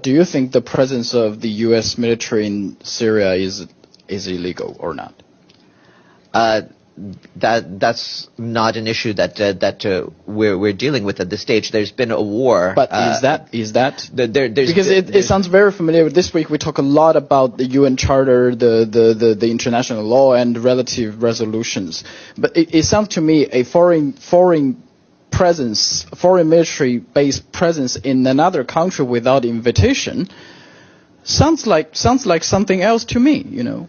Do you think the presence of the U.S. military in Syria is illegal or not? That's not an issue that we're dealing with at this stage. There's been a war. But is that because it sounds very familiar. This week we talk a lot about the UN Charter, the international law, and relative resolutions. But it sounds to me a foreign military-based presence in another country without invitation sounds like something else to me. You know.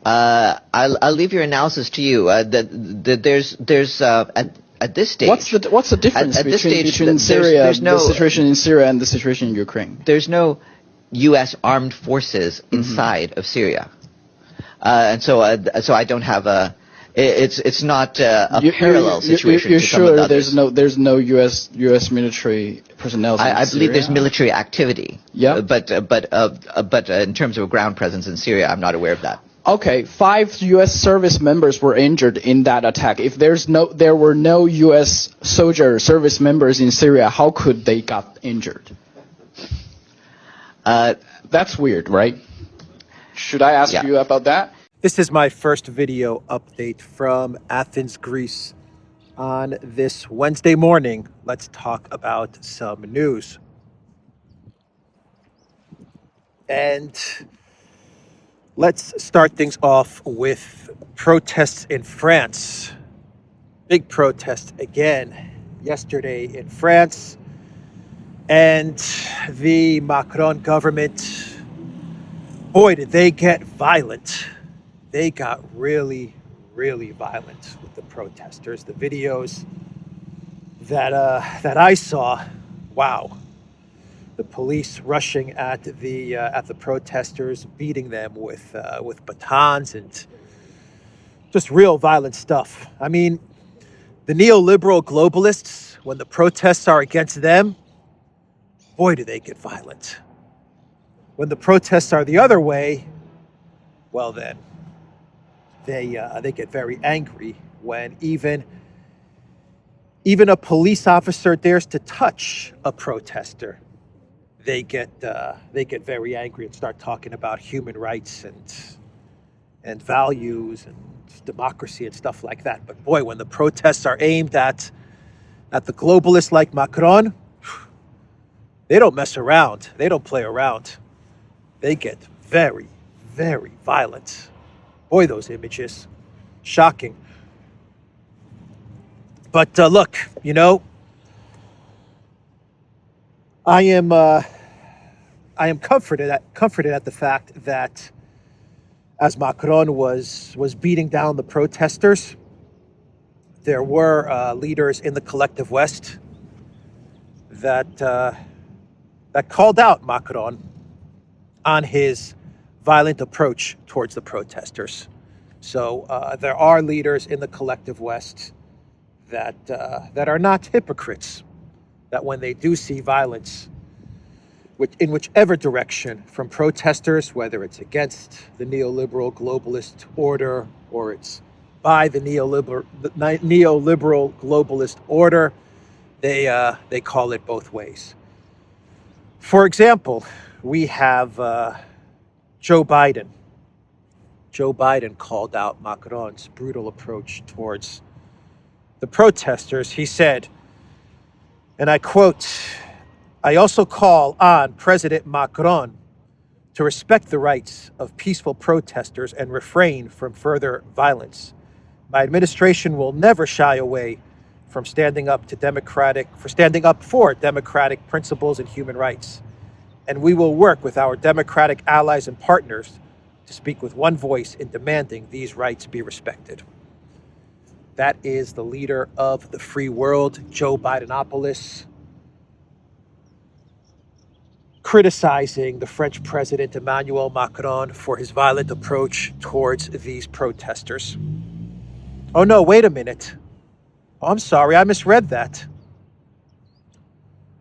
I'll leave your analysis to you. There's at this stage. What's the difference between Syria, the situation in Syria and the situation in Ukraine? There's no U.S. armed forces inside of Syria, and so I don't have a. It's not a parallel situation. You're sure there's no U.S. military personnel? I believe there's military activity. Yeah. But in terms of a ground presence in Syria, I'm not aware of that. Okay, 5 U.S. service members were injured in that attack. If there were no U.S. service members in Syria, how could they got injured? That's weird, right? Should I ask you about that? This is my first video update from Athens, Greece. On this Wednesday morning, let's talk about some news. And let's start things off with protests in France. Big protest again yesterday in France. And the Macron government, boy, did they get violent. They got really, really violent with the protesters. The videos that I saw, wow. The police rushing at the protesters, beating them with batons and just real violent stuff. I mean, the neoliberal globalists, when the protests are against them, boy, do they get violent. When the protests are the other way, well then, they get very angry when even a police officer dares to touch a protester. They get very angry and start talking about human rights and values and democracy and stuff like that. But boy, when the protests are aimed at the globalists like Macron, they don't mess around. They don't play around. They get very, very violent. Boy, those images, shocking. But look, you know, I am comforted at the fact that as Macron was beating down the protesters, there were leaders in the collective West that called out Macron on his violent approach towards the protesters. So there are leaders in the collective West that are not hypocrites, that when they do see violence, in whichever direction from protesters, whether it's against the neoliberal globalist order or it's by the neoliberal globalist order, they call it both ways. For example, we have Joe Biden. Joe Biden called out Macron's brutal approach towards the protesters. He said, and I quote, "I also call on President Macron to respect the rights of peaceful protesters and refrain from further violence. My administration will never shy away from standing up for democratic principles and human rights. And we will work with our democratic allies and partners to speak with one voice in demanding these rights be respected." That is the leader of the free world, Joe Bidenopoulos, criticizing the French president Emmanuel Macron for his violent approach towards these protesters. Oh no, wait a minute. Oh, I'm sorry, I misread that.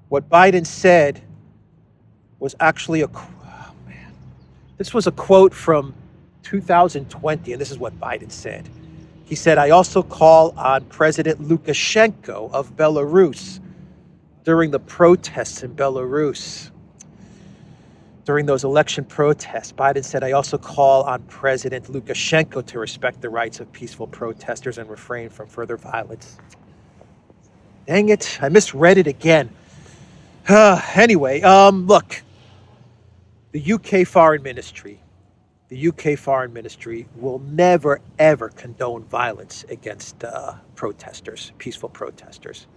What Biden said was actually this was a quote from 2020, and this is what Biden said. He said, "I also call on President Lukashenko of Belarus during the protests in Belarus." During those election protests, Biden said, I also call on President Lukashenko to respect the rights of peaceful protesters and refrain from further violence. Dang it, I misread it again. Anyway, look, the UK Foreign Ministry will never, ever condone violence against protesters, peaceful protesters.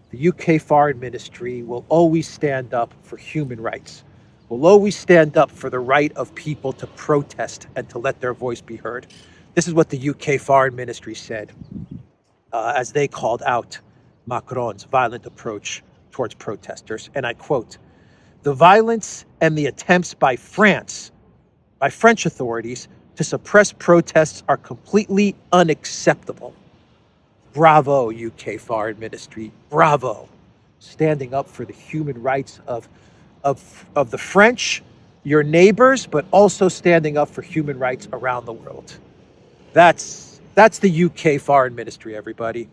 The UK Foreign Ministry will always stand up for human rights, will always stand up for the right of people to protest and to let their voice be heard. This is what the UK Foreign Ministry said as they called out Macron's violent approach towards protesters. And I quote, the violence and the attempts by French authorities to suppress protests are completely unacceptable. Bravo, UK Foreign Ministry. Bravo. Standing up for the human rights of the French, your neighbors, but also standing up for human rights around the world. That's the UK Foreign Ministry, everybody.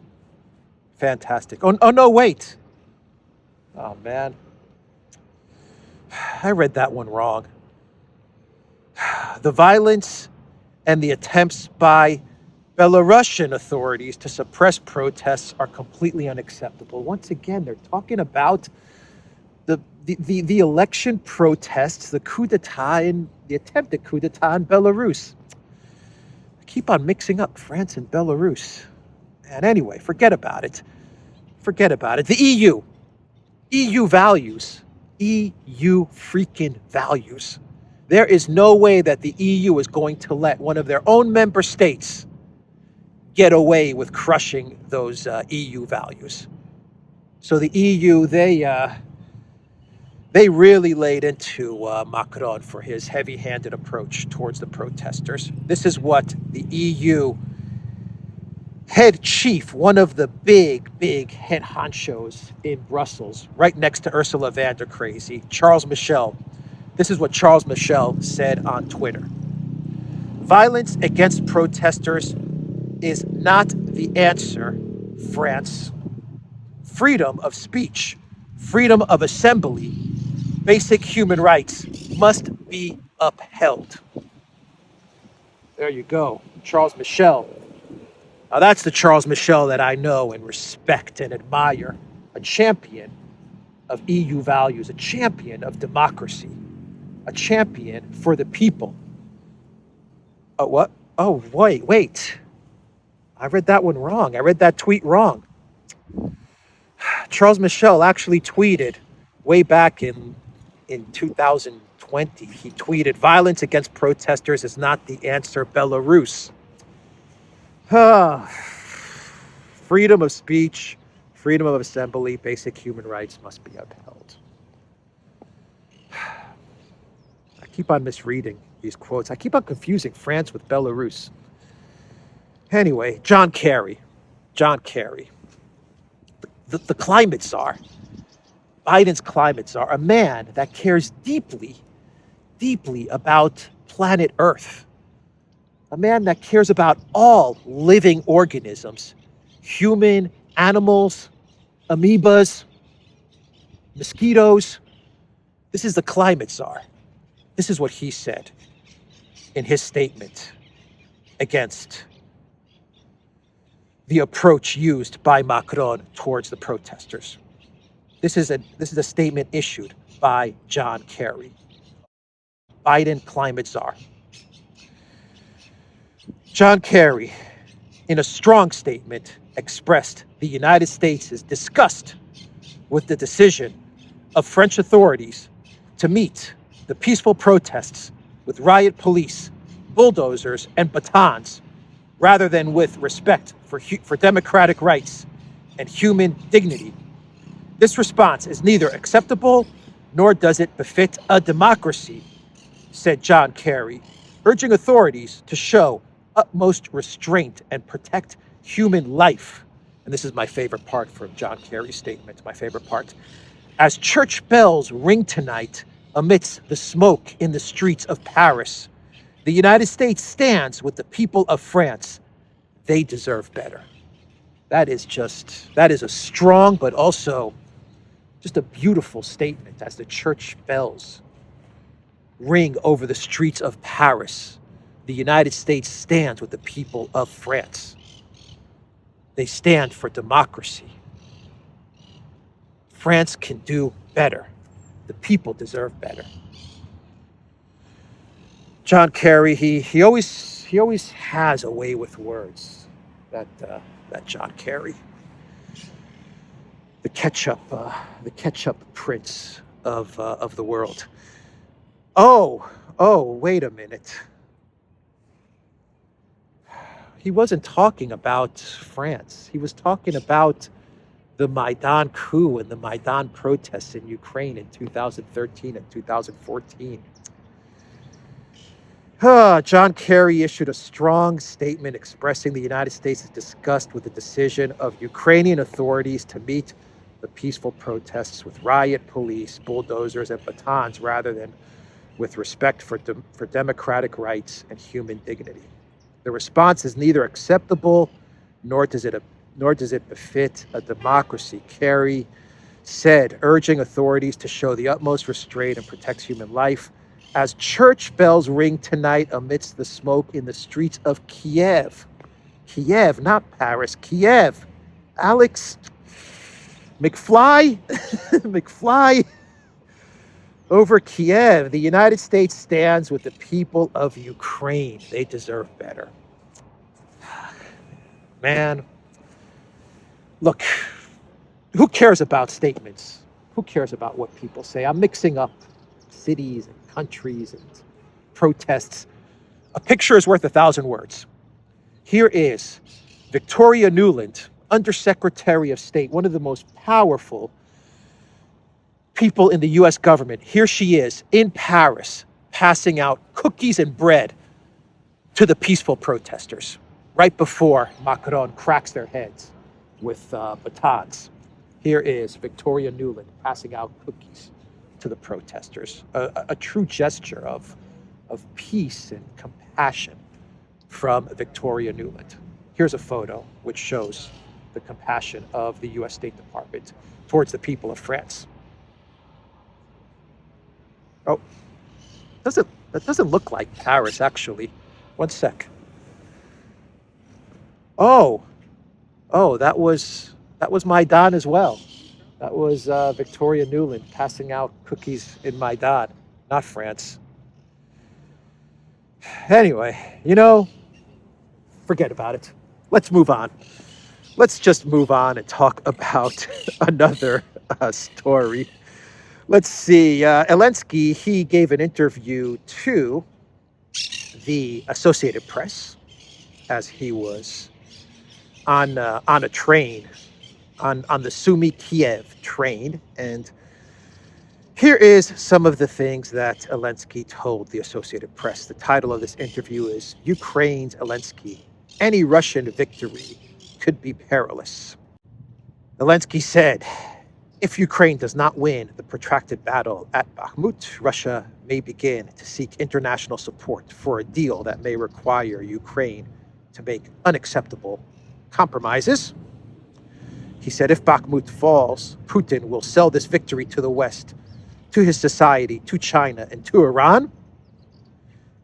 Fantastic. Oh no, wait. Oh, man. I read that one wrong. The violence and the attempts by Belarusian authorities to suppress protests are completely unacceptable. Once again, they're talking about the election protests, the coup d'etat and the attempted coup d'etat in Belarus. I keep on mixing up France and Belarus. And anyway, forget about it. The EU values. EU freaking values. There is no way that the EU is going to let one of their own member states get away with crushing those EU values. So the EU, they really laid into Macron for his heavy-handed approach towards the protesters. This is what the EU head chief, one of the big head honchos in Brussels, right next to Ursula von der Crazy, Charles Michel. This is what Charles Michel said on Twitter. Violence against protesters is not the answer, France. Freedom of speech, freedom of assembly, basic human rights must be upheld. There you go, Charles Michel. Now that's the Charles Michel that I know and respect and admire, a champion of EU values, a champion of democracy, a champion for the people. Oh, what? Oh, wait. I read that one wrong. I read that tweet wrong. Charles Michel actually tweeted way back in 2020. He tweeted, violence against protesters is not the answer, Belarus. Freedom of speech, freedom of assembly, basic human rights must be upheld. I keep on misreading these quotes. I keep on confusing France with Belarus. Anyway, John Kerry, the climate czar, Biden's climate czar, a man that cares deeply about planet Earth, a man that cares about all living organisms, human, animals, amoebas, mosquitoes. This is the climate czar. This is what he said in his statement against the approach used by Macron towards the protesters. This is a statement issued by John Kerry, Biden climate czar. John Kerry, in a strong statement, expressed the United States' disgust with the decision of French authorities to meet the peaceful protests with riot police, bulldozers, and batons, rather than with respect for democratic rights and human dignity. This response is neither acceptable nor does it befit a democracy, said John Kerry, urging authorities to show utmost restraint and protect human life. And this is my favorite part from John Kerry's statement, my favorite part. As church bells ring tonight amidst the smoke in the streets of Paris, the United States stands with the people of France. They deserve better. That is a strong but also just a beautiful statement as the church bells ring over the streets of Paris. The United States stands with the people of France. They stand for democracy. France can do better. The people deserve better. John Kerry, he always has a way with words. That John Kerry, the ketchup prince of the world. Oh, wait a minute. He wasn't talking about France. He was talking about the Maidan coup and the Maidan protests in Ukraine in 2013 and 2014. John Kerry issued a strong statement expressing the United States' disgust with the decision of Ukrainian authorities to meet the peaceful protests with riot police, bulldozers, and batons rather than with respect for democratic rights and human dignity. The response is neither acceptable nor does it befit a democracy, Kerry said, urging authorities to show the utmost restraint and protect human life as church bells ring tonight amidst the smoke in the streets of Kiev. Kiev, not Paris, Kiev. Alex McFly, McFly. Over Kiev, the United States stands with the people of Ukraine. They deserve better. Man, look, who cares about statements? Who cares about what people say? I'm mixing up cities and countries and protests. A picture is worth 1,000 words. Here is Victoria Nuland, Undersecretary of State, one of the most powerful people in the U.S. government. Here she is in Paris, passing out cookies and bread to the peaceful protesters right before Macron cracks their heads with batons. Here is Victoria Nuland passing out cookies to the protesters, a true gesture of peace and compassion from Victoria Nuland. Here's a photo which shows the compassion of the U.S. State Department towards the people of France. Oh, that doesn't look like Paris, actually. One sec. Oh, that was Maidan as well. That was Victoria Nuland passing out cookies in Maidan, not France. Anyway, forget about it. Let's move on. Let's just move on and talk about another story. Let's see. Elensky, he gave an interview to the Associated Press as he was on a train, on the Sumy Kiev train. And here is some of the things that Elensky told the Associated Press. The title of this interview is Ukraine's Elensky. Any Russian victory could be perilous. Elensky said, if Ukraine does not win the protracted battle at Bakhmut, Russia may begin to seek international support for a deal that may require Ukraine to make unacceptable compromises. He said, if Bakhmut falls, Putin will sell this victory to the West, to his society, to China, and to Iran.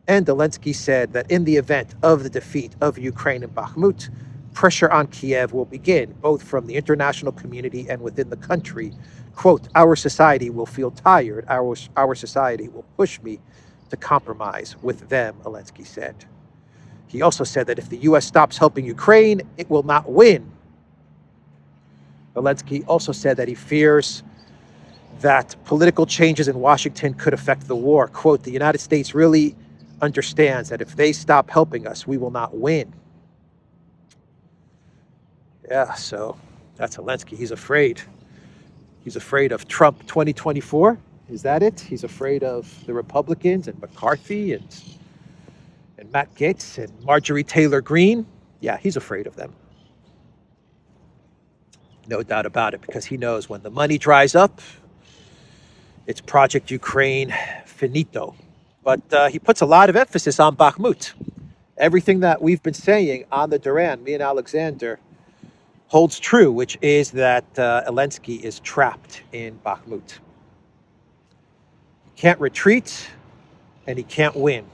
And Elensky said that in the event of the defeat of Ukraine in Bakhmut, pressure on Kiev will begin, both from the international community and within the country. Quote, our society will feel tired. Our society will push me to compromise with them, Elensky said. He also said that if the U.S. stops helping Ukraine, it will not win. Elensky also said that he fears that political changes in Washington could affect the war. Quote, the United States really understands that if they stop helping us, we will not win. Yeah, so that's Elensky. He's afraid. He's afraid of Trump 2024. Is that it? He's afraid of the Republicans and McCarthy and Matt Gaetz and Marjorie Taylor Greene. Yeah, he's afraid of them. No doubt about it, because he knows when the money dries up, it's Project Ukraine finito. But he puts a lot of emphasis on Bakhmut. Everything that we've been saying on the Duran, me and Alexander, holds true, which is that Elensky is trapped in Bakhmut. He can't retreat. and he can't win.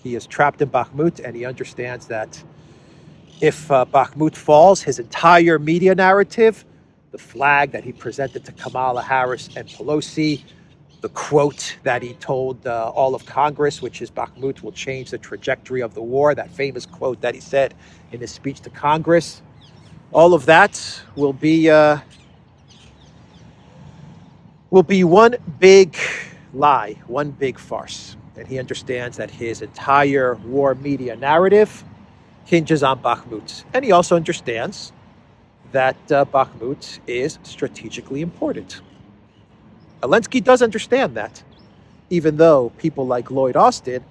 He is trapped in Bakhmut, and he understands that if Bakhmut falls, his entire media narrative, the flag that he presented to Kamala Harris and Pelosi, the quote that he told all of Congress, which is Bakhmut will change the trajectory of the war, that famous quote that he said in his speech to Congress, all of that will be one big lie, one big farce. And he understands that his entire war media narrative hinges on Bakhmut. And he also understands that Bakhmut is strategically important. Elensky does understand that, even though people like Lloyd Austin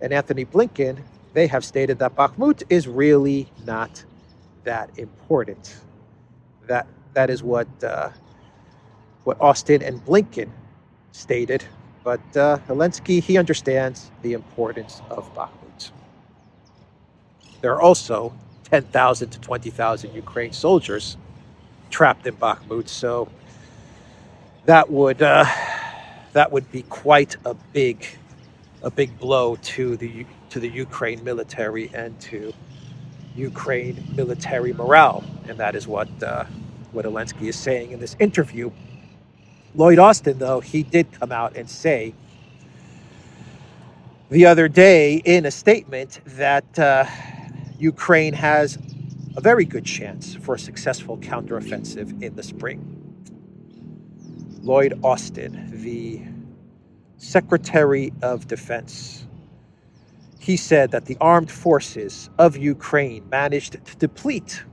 and Anthony Blinken, they have stated that Bakhmut is really not that important. That is what Austin and Blinken stated. But Elensky, he understands the importance of Bakhmut. There are also 10,000 to 20,000 Ukraine soldiers trapped in Bakhmut, so that would be quite a big blow to the Ukraine military and to Ukraine military morale, and that is what Elensky is saying in this interview. Lloyd Austin, though, he did come out and say the other day in a statement that Ukraine has a very good chance for a successful counteroffensive in the spring. Lloyd Austin, the Secretary of Defense, he said that the armed forces of Ukraine managed to deplete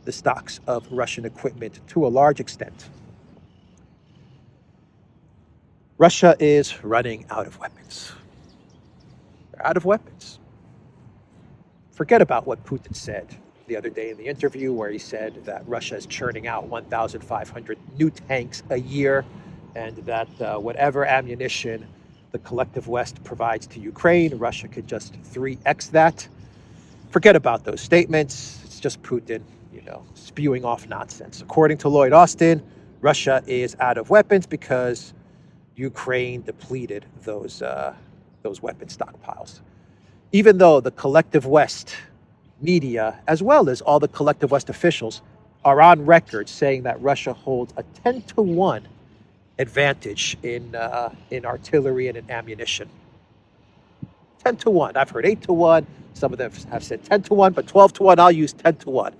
the stocks of Russian equipment to a large extent. Russia is running out of weapons. They're out of weapons. Forget about what Putin said the other day in the interview, where he said that Russia is churning out 1,500 new tanks a year, and that whatever ammunition the collective West provides to Ukraine, Russia could just 3x that. Forget about those statements. It's just Putin, spewing off nonsense. According to Lloyd Austin, Russia is out of weapons because Ukraine depleted those weapon stockpiles. Even though the collective West media, as well as all the collective West officials, are on record saying that Russia holds a 10-to-1 advantage in artillery and in ammunition. 10-to-1. I've heard 8-to-1. Some of them have said 10-to-1, but 12-to-1, I'll use 10-to-1.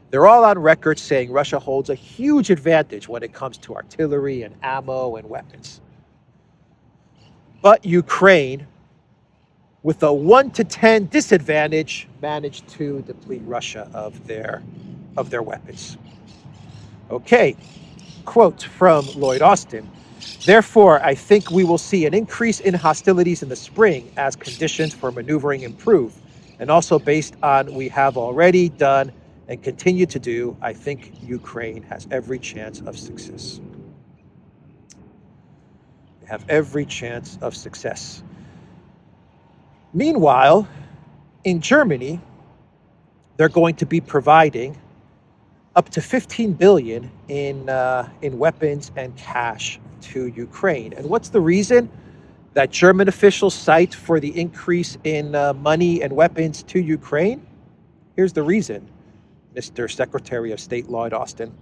They're all on record saying Russia holds a huge advantage when it comes to artillery and ammo and weapons. But Ukraine, with a 1-to-10 disadvantage, managed to deplete Russia of their weapons. Okay, quote from Lloyd Austin. Therefore, I think we will see an increase in hostilities in the spring as conditions for maneuvering improve. And also based on we have already done and continue to do, I think Ukraine has every chance of success. They have every chance of success. Meanwhile, in Germany, they're going to be providing up to $15 billion in weapons and cash to Ukraine. And what's the reason that German officials cite for the increase in money and weapons to Ukraine? Here's the reason, Mr. Secretary of State Lloyd Austin.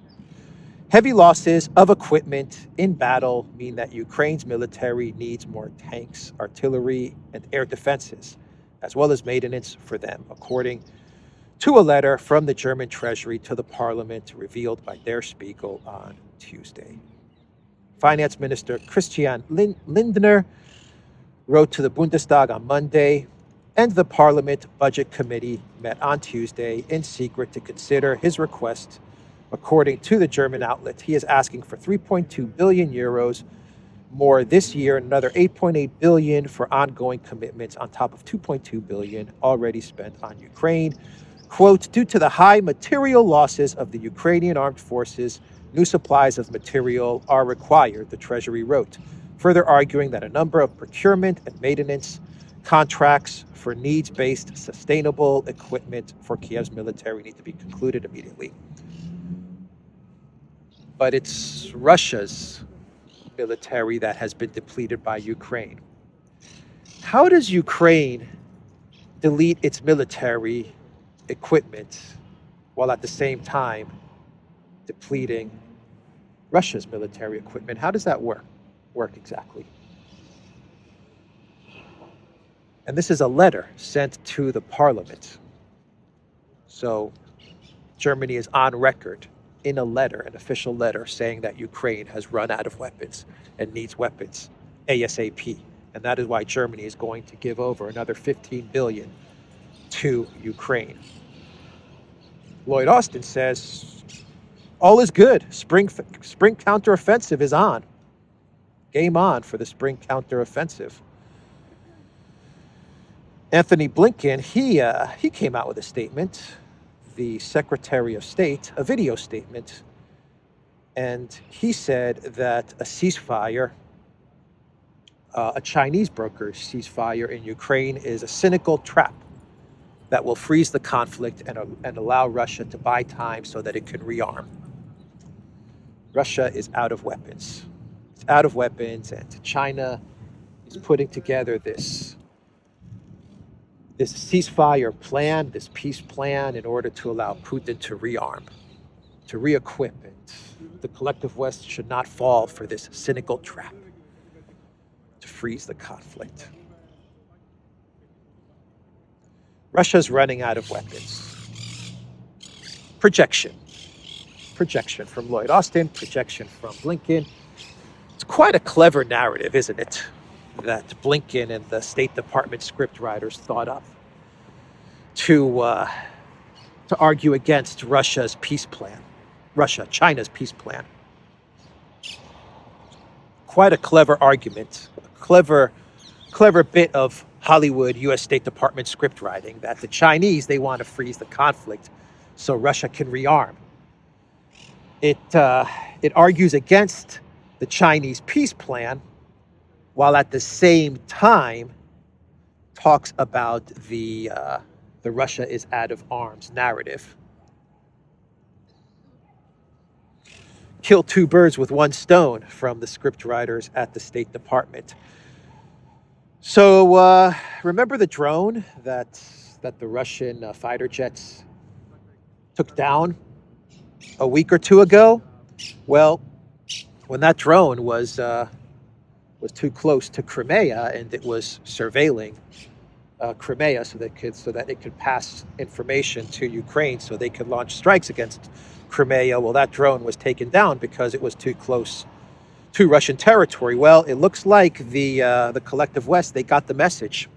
Heavy losses of equipment in battle mean that Ukraine's military needs more tanks, artillery, and air defenses, as well as maintenance for them, according to a letter from the German Treasury to the Parliament revealed by Der Spiegel on Tuesday. Finance Minister Christian Lindner wrote to the Bundestag on Monday, and the Parliament Budget Committee met on Tuesday in secret to consider his request. According to the German outlet, he is asking for 3.2 billion euros more this year, and another 8.8 billion for ongoing commitments on top of 2.2 billion already spent on Ukraine. Quote, due to the high material losses of the Ukrainian armed forces, new supplies of material are required, the Treasury wrote, further arguing that a number of procurement and maintenance contracts for needs-based sustainable equipment for Kiev's military need to be concluded immediately. But it's Russia's military that has been depleted by Ukraine. How does Ukraine delete its military equipment while at the same time depleting Russia's military equipment? How does that work exactly? And this is a letter sent to the parliament. So Germany is on record in a letter, an official letter, saying that Ukraine has run out of weapons and needs weapons ASAP. And that is why Germany is going to give over another $15 billion to Ukraine. Lloyd Austin says, all is good. Spring counteroffensive is on. Game on for the spring counteroffensive. Anthony Blinken, he came out with a statement, the Secretary of State, a video statement, and he said that a ceasefire, a Chinese brokered ceasefire in Ukraine, is a cynical trap that will freeze the conflict and allow Russia to buy time so that it can rearm. Russia is out of weapons. It's out of weapons, and China is putting together this ceasefire plan, this peace plan, in order to allow Putin to rearm, to re-equip it. The collective West should not fall for this cynical trap to freeze the conflict. Russia's running out of weapons. Projection from Lloyd Austin, projection from Blinken. It's quite a clever narrative, isn't it, that Blinken and the State Department scriptwriters thought up to argue against Russia's peace plan, China's peace plan. Quite a clever argument, a clever bit of Hollywood U.S. State Department script writing, that the Chinese, they want to freeze the conflict so Russia can rearm. It argues against the Chinese peace plan, while at the same time talks about the Russia is out of arms narrative. Kill two birds with one stone from the scriptwriters at the State Department. So remember the drone that the Russian fighter jets took down a week or two ago? Well, when that drone was too close to Crimea and it was surveilling Crimea so that it could pass information to Ukraine so they could launch strikes against Crimea, well, that drone was taken down because it was too close to Russian territory. Well, it looks like the collective West, they got the message,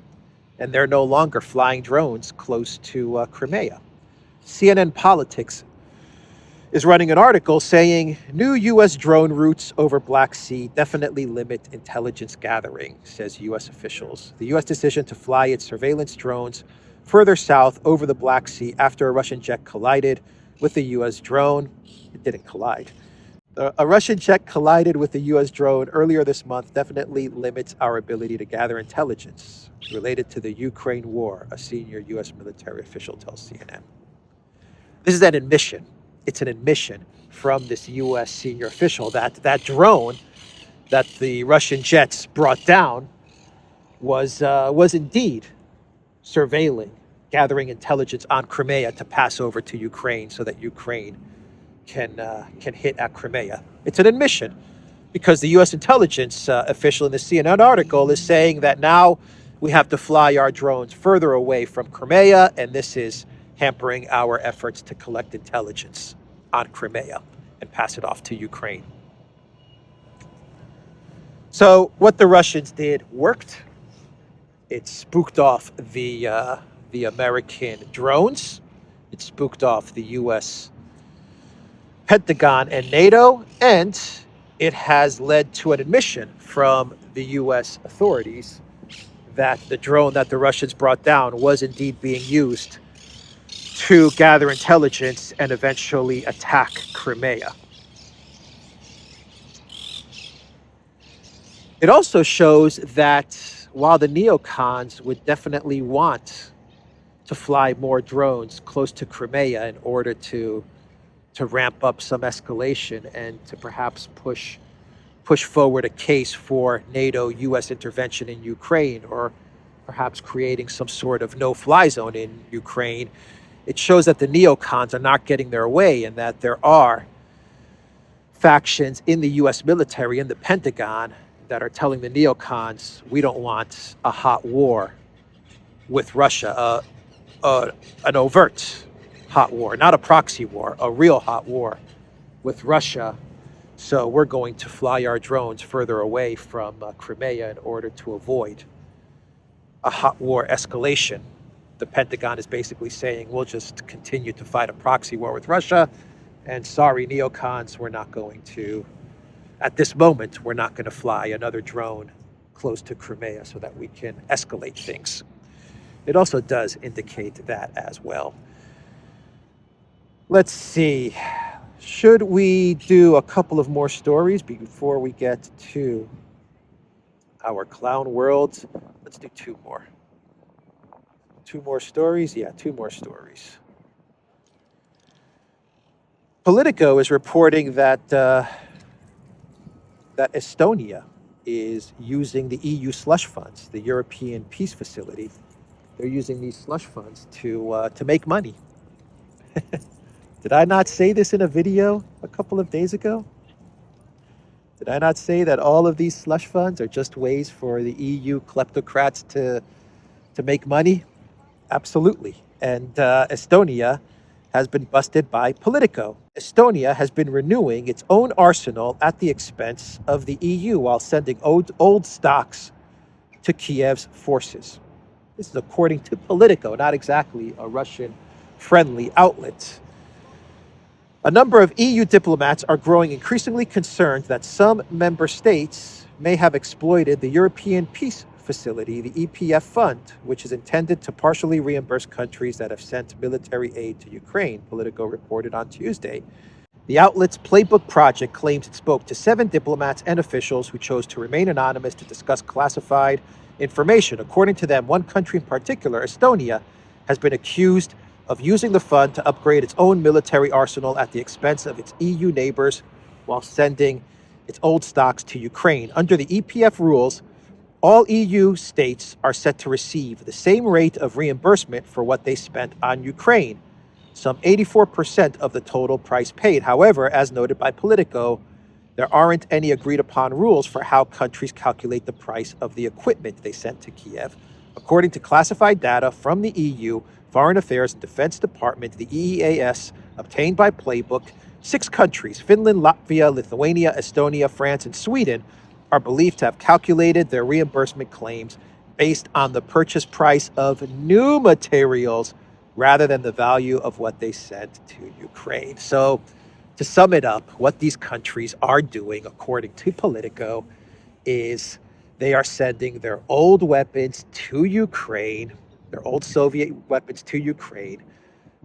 and they're no longer flying drones close to Crimea. CNN Politics is running an article saying new U.S. drone routes over Black Sea definitely limit intelligence gathering, says U.S. officials. The U.S. decision to fly its surveillance drones further south over the Black Sea after a Russian jet collided with a U.S. drone. It didn't collide. A Russian jet collided with a U.S. drone earlier this month definitely limits our ability to gather intelligence related to the Ukraine war, a senior U.S. military official tells CNN. This is an admission. It's an admission from this U.S. senior official that drone that the Russian jets brought down was indeed surveilling, gathering intelligence on Crimea to pass over to Ukraine so that Ukraine can hit at Crimea. It's an admission because the U.S. intelligence official in the CNN article is saying that now we have to fly our drones further away from Crimea, and this is hampering our efforts to collect intelligence on Crimea and pass it off to Ukraine. So what the Russians did worked. It spooked off the American drones. It spooked off the U.S. Pentagon and NATO, and it has led to an admission from the U.S. authorities that the drone that the Russians brought down was indeed being used to gather intelligence and eventually attack Crimea. It also shows that while the neocons would definitely want to fly more drones close to Crimea in order to ramp up some escalation and to perhaps push forward a case for NATO U.S. intervention in Ukraine, or perhaps creating some sort of no-fly zone in Ukraine, it shows that the neocons are not getting their way and that there are factions in the U.S. military, in the Pentagon, that are telling the neocons, we don't want a hot war with Russia, an overt hot war, not a proxy war, a real hot war with Russia. So we're going to fly our drones further away from Crimea in order to avoid a hot war escalation. The Pentagon is basically saying, we'll just continue to fight a proxy war with Russia. And sorry, neocons, we're not going to, at this moment, we're not going to fly another drone close to Crimea so that we can escalate things. It also does indicate that as well. Let's see. Should we do a couple of more stories before we get to our clown world? Let's do two more. Two more stories? Yeah, two more stories. Politico is reporting that that Estonia is using the EU slush funds, the European Peace Facility. They're using these slush funds to make money. Did I not say this in a video a couple of days ago? Did I not say that all of these slush funds are just ways for the EU kleptocrats to make money? Absolutely. And Estonia has been busted by Politico. Estonia has been renewing its own arsenal at the expense of the EU while sending old stocks to Kiev's forces. This is according to Politico, not exactly a Russian-friendly outlet. A number of EU diplomats are growing increasingly concerned that some member states may have exploited the European Peace Facility, the EPF fund, which is intended to partially reimburse countries that have sent military aid to Ukraine, Politico reported on Tuesday. The outlet's Playbook Project claims it spoke to 7 diplomats and officials who chose to remain anonymous to discuss classified information. According to them, one country in particular, Estonia, has been accused of using the fund to upgrade its own military arsenal at the expense of its EU neighbors while sending its old stocks to Ukraine. Under the EPF rules, all EU states are set to receive the same rate of reimbursement for what they spent on Ukraine, some 84% of the total price paid. However, as noted by Politico, there aren't any agreed upon rules for how countries calculate the price of the equipment they sent to Kiev. According to classified data from the EU, Foreign Affairs and Defense Department, the EEAS, obtained by Playbook, 6 countries, Finland, Latvia, Lithuania, Estonia, France, and Sweden, are believed to have calculated their reimbursement claims based on the purchase price of new materials rather than the value of what they sent to Ukraine. So, to sum it up, what these countries are doing, according to Politico, is they are sending their old weapons to Ukraine, their old Soviet weapons to Ukraine,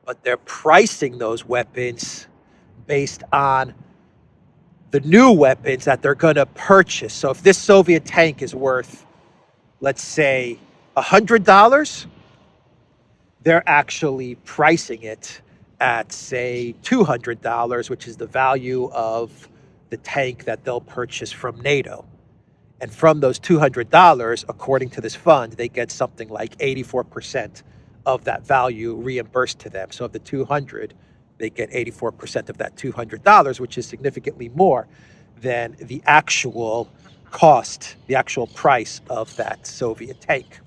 but they're pricing those weapons based on the new weapons that they're going to purchase. So if this Soviet tank is worth, let's say, $100, they're actually pricing it at, say, $200, which is the value of the tank that they'll purchase from NATO. And from those $200, according to this fund, they get something like 84% of that value reimbursed to them. So of the 200, they get 84% of that $200, which is significantly more than the actual cost, the actual price of that Soviet tank.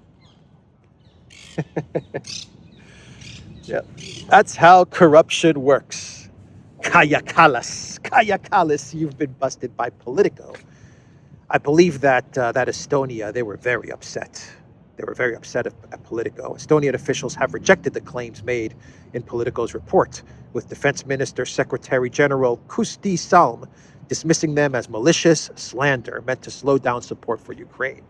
Yeah, that's how corruption works. Kaya Kallas, you've been busted by Politico. I believe that Estonia, they were very upset. They were very upset at Politico. Estonian officials have rejected the claims made in Politico's report, with Defense Minister Secretary General Kusti Salm dismissing them as malicious slander meant to slow down support for Ukraine.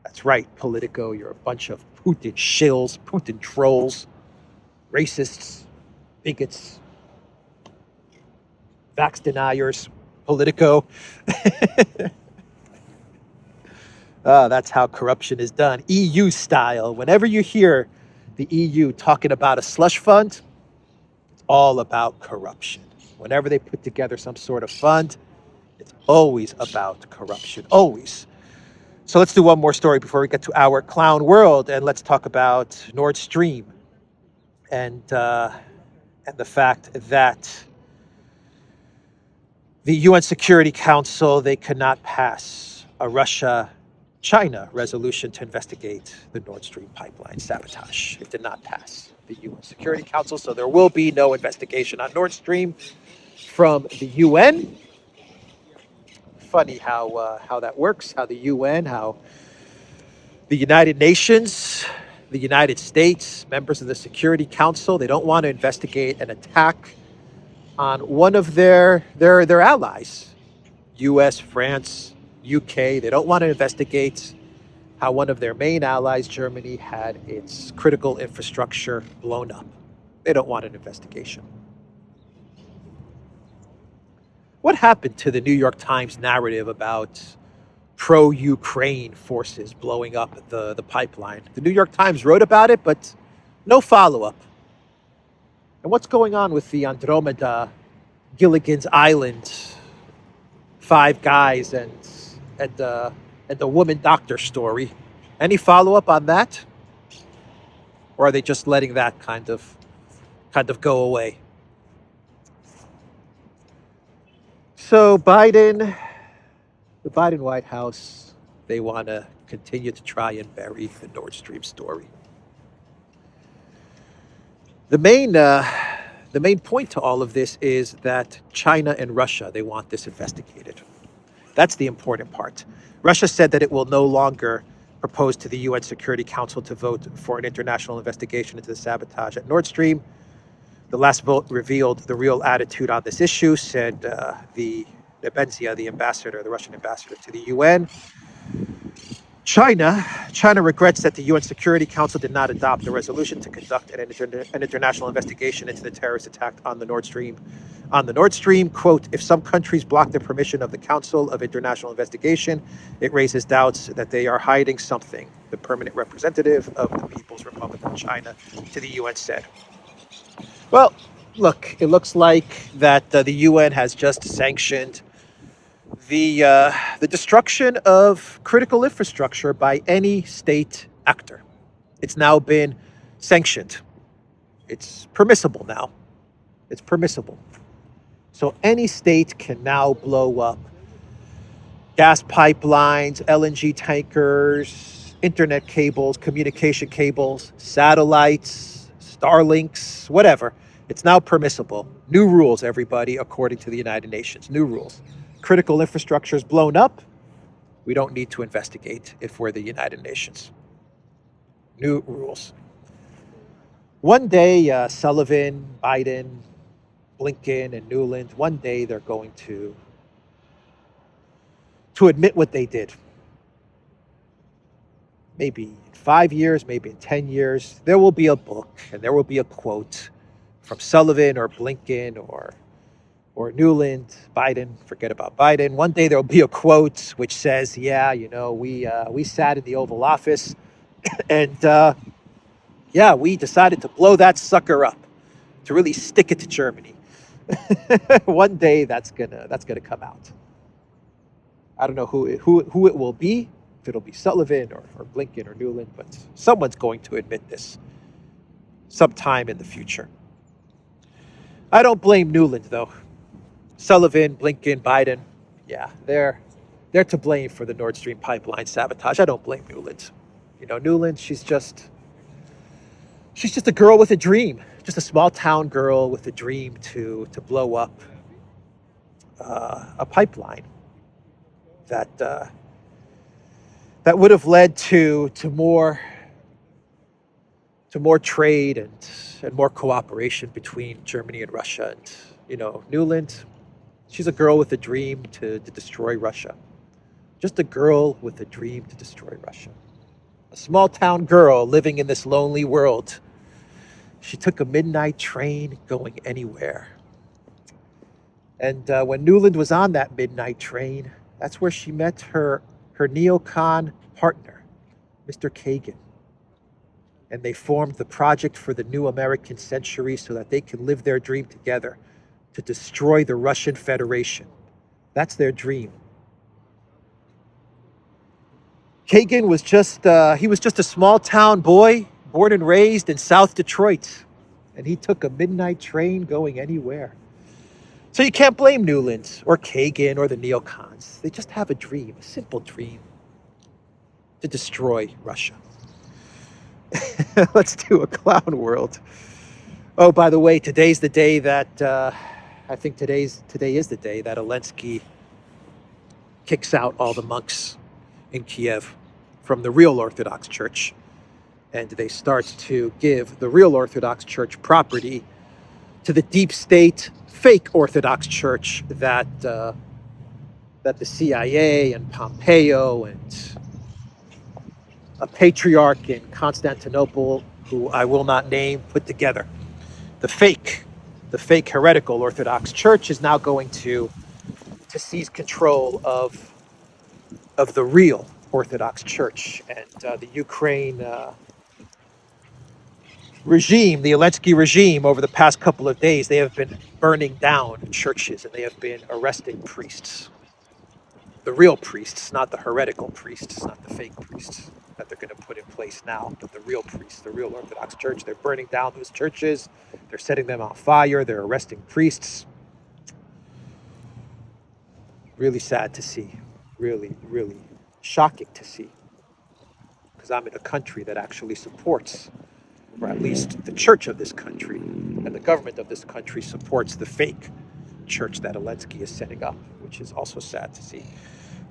That's right, Politico, you're a bunch of Putin shills, Putin trolls, racists, bigots, vax deniers, Politico. That's how corruption is done, EU style. Whenever you hear the EU talking about a slush fund, it's all about corruption. Whenever they put together some sort of fund, it's always about corruption, always. So let's do one more story before we get to our clown world, and let's talk about Nord Stream and the fact that the UN Security Council, they could not pass a Russia-China resolution to investigate the Nord Stream pipeline sabotage. It did not pass the UN Security Council, so there will be no investigation on Nord Stream from the UN. Funny how that works, how the UN, how the United Nations, the United States, members of the Security Council, they don't want to investigate an attack on one of their allies, US, France, UK. They don't want to investigate how one of their main allies, Germany, had its critical infrastructure blown up. They don't want an investigation. What happened to the New York Times narrative about pro-Ukraine forces blowing up the pipeline? The New York Times wrote about it, but no follow-up. And what's going on with the Andromeda, Gilligan's Island, Five Guys, and the woman doctor story? Any follow-up on that? Or are they just letting that kind of go away? So the Biden White House, they want to continue to try and bury the Nord Stream story. The main point to all of this is that China and Russia, they want this investigated. That's the important part. Russia said that it will no longer propose to the UN Security Council to vote for an international investigation into the sabotage at Nord Stream. The last vote revealed the real attitude on this issue, said the Nebenzia, the Russian ambassador to the UN. China regrets that the UN Security Council did not adopt a resolution to conduct an international investigation into the terrorist attack on the Nord Stream. Quote, if some countries block the permission of the Council of International Investigation, it raises doubts that they are hiding something, the permanent representative of the People's Republic of China to the UN said. Well, look, it looks like that the UN has just sanctioned the destruction of critical infrastructure by any state actor. It's now been sanctioned. It's permissible now. It's permissible. So any state can now blow up gas pipelines, LNG tankers, internet cables, communication cables, satellites, Starlinks, whatever. It's now permissible. New rules, everybody, according to the United Nations. New rules. Critical infrastructure is blown up. We don't need to investigate if we're the United Nations. New rules. One day, Sullivan, Biden, Blinken, and Nuland, one day they're going to admit what they did. Maybe in 5 years, maybe in 10 years, there will be a book and there will be a quote from Sullivan or Blinken or Nuland, Biden, forget about Biden. One day there'll be a quote which says, yeah, we sat in the Oval Office and we decided to blow that sucker up, to really stick it to Germany. One day that's gonna come out. I don't know who it will be, if it'll be Sullivan or Blinken or Nuland, but someone's going to admit this sometime in the future. I don't blame Nuland though. Sullivan, Blinken, Biden, yeah, they're to blame for the Nord Stream pipeline sabotage. I don't blame Nuland. Nuland, she's just a girl with a dream, just a small town girl with a dream to blow up a pipeline that would have led to more trade and more cooperation between Germany and Russia. And Nuland, she's a girl with a dream to destroy Russia. Just a girl with a dream to destroy Russia. A small town girl living in this lonely world. She took a midnight train going anywhere. And when Nuland was on that midnight train, that's where she met her neocon partner, Mr. Kagan. And they formed the Project for the New American Century so that they can live their dream together to destroy the Russian Federation. That's their dream. Kagan was just a small town boy, born and raised in South Detroit, and he took a midnight train going anywhere. So you can't blame Newlands or Kagan or the neocons. They just have a dream, a simple dream, to destroy Russia. Let's do a clown world. Oh, by the way, today's the day that I think today is the day that Elensky kicks out all the monks in Kiev from the real Orthodox Church, and they start to give the real Orthodox Church property to the deep state fake Orthodox Church that the CIA and Pompeo and a patriarch in Constantinople, who I will not name, put together. The fake heretical Orthodox Church is now going to seize control of the real Orthodox Church, and the Ukraine regime, the Elensky regime, over the past couple of days, they have been burning down churches and they have been arresting priests. The real priests, not the heretical priests, not the fake priests that they're going to put in place now, but the real priests, the real Orthodox Church. They're burning down those churches. They're setting them on fire. They're arresting priests. Really sad to see. Really, really shocking to see. Because I'm in a country that actually supports, or at least the church of this country and the government of this country supports the fake church that Elensky is setting up, which is also sad to see.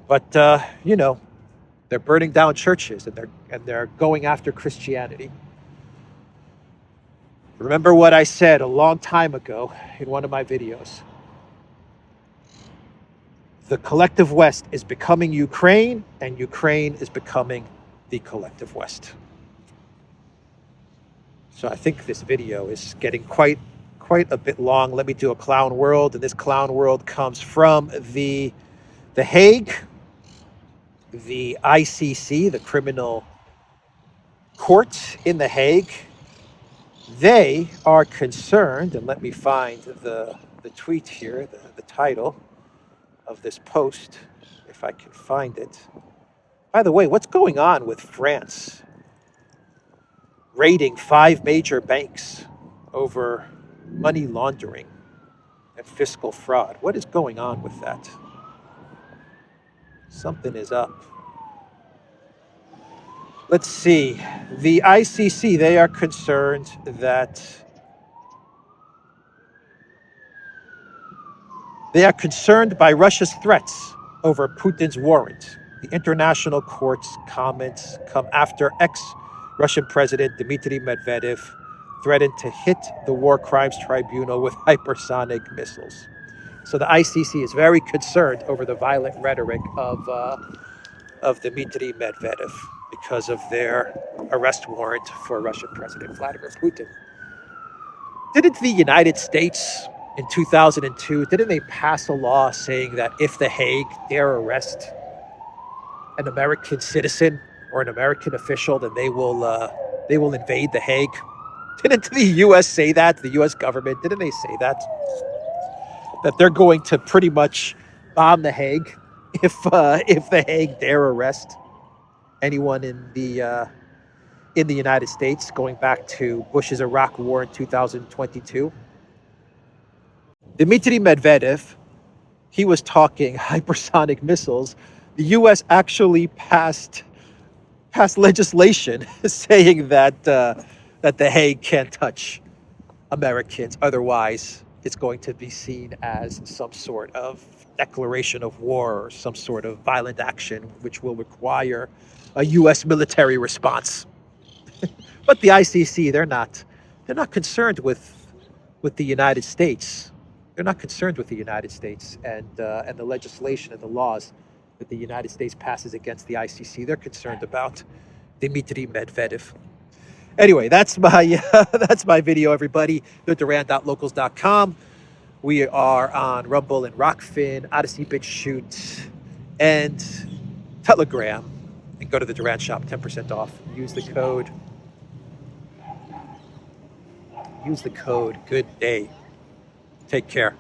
But they're burning down churches and they're going after Christianity. Remember what I said a long time ago in one of my videos. The collective West is becoming Ukraine, and Ukraine is becoming the collective West. So I think this video is getting quite a bit long. Let me do a clown world, and this clown world comes from the Hague, the ICC, the criminal court in The Hague. They are concerned, and let me find the tweet here, the title of this post, if I can find it. By the way, what's going on with France raiding 5 major banks over money laundering and fiscal fraud? What is going on with that? Something is up. Let's see. The ICC, they are concerned that they are concerned by Russia's threats over Putin's warrant. The international court's comments come after ex-Russian President Dmitry Medvedev threatened to hit the War Crimes Tribunal with hypersonic missiles. So the ICC is very concerned over the violent rhetoric of Dmitry Medvedev because of their arrest warrant for Russian President Vladimir Putin. Didn't the United States in 2002, didn't they pass a law saying that if The Hague dare arrest an American citizen or an American official, then they will invade The Hague? Didn't the U.S. say that? The U.S. government, didn't they say that? That they're going to pretty much bomb The Hague if The Hague dare arrest anyone in the United States, going back to Bush's Iraq War in 2022. Dmitry Medvedev, he was talking hypersonic missiles. The U.S. actually passed legislation saying that The Hague can't touch Americans. Otherwise, it's going to be seen as some sort of declaration of war or some sort of violent action, which will require a U.S. military response. But the ICC, they're not concerned with the United States. They're not concerned with the United States and the legislation and the laws that the United States passes against the ICC. They're concerned about Dmitry Medvedev. Anyway, that's my video, everybody. Duran.locals.com. We are on Rumble and Rockfin, ODYSEE, BitChute, and Telegram. And go to the Duran shop, 10% off. Use the code. Good day. Take care.